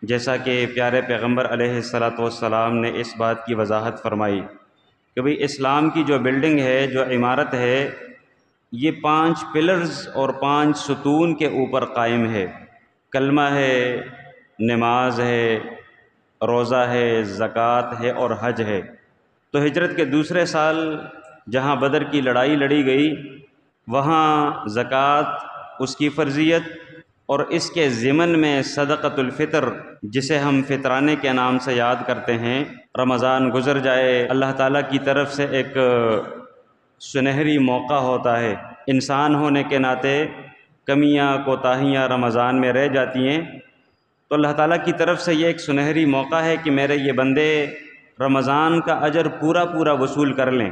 جیسا کہ پیارے پیغمبر علیہ الصلاۃ والسلام نے اس بات کی وضاحت فرمائی کہ بھئی اسلام کی جو بلڈنگ ہے، جو عمارت ہے، یہ 5 پلرز اور 5 ستون کے اوپر قائم ہے۔ کلمہ ہے، نماز ہے، روزہ ہے، زکوٰۃ ہے اور حج ہے۔ تو ہجرت کے دوسرے سال جہاں بدر کی لڑائی لڑی گئی، وہاں زکوٰۃ، اس کی فرضیت اور اس کے ضمن میں صدقۃ الفطر، جسے ہم فطرانے کے نام سے یاد کرتے ہیں، رمضان گزر جائے، اللہ تعالیٰ کی طرف سے ایک سنہری موقع ہوتا ہے۔ انسان ہونے کے ناطے کمیاں کوتاہیاں رمضان میں رہ جاتی ہیں، تو اللہ تعالیٰ کی طرف سے یہ ایک سنہری موقع ہے کہ میرے یہ بندے رمضان کا اجر پورا پورا وصول کر لیں۔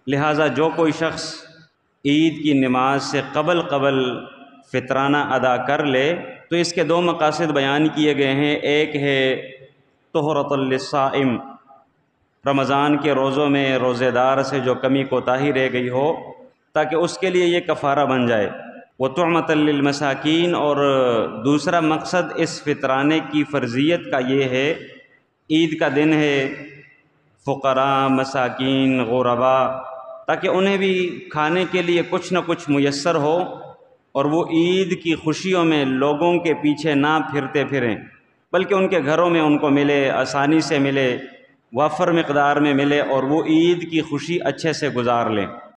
لہٰذا جو کوئی شخص عید کی نماز سے قبل فطرانہ ادا کر لے تو اس کے 2 مقاصد بیان کیے گئے ہیں۔ ایک ہے طہرۃ للصائم، رمضان کے روزوں میں روزے دار سے جو کمی کوتاہی رہ گئی ہو تاکہ اس کے لیے یہ کفارہ بن جائے، وطعمۃ للمساکین، اور دوسرا مقصد اس فطرانے کی فرضیت کا یہ ہے، عید کا دن ہے، فقراء، مساکین، غرباء، تاکہ انہیں بھی کھانے کے لیے کچھ نہ کچھ میسر ہو اور وہ عید کی خوشیوں میں لوگوں کے پیچھے نہ پھرتے پھریں، بلکہ ان کے گھروں میں ان کو ملے، آسانی سے ملے، وافر مقدار میں ملے، اور وہ عید کی خوشی اچھے سے گزار لیں۔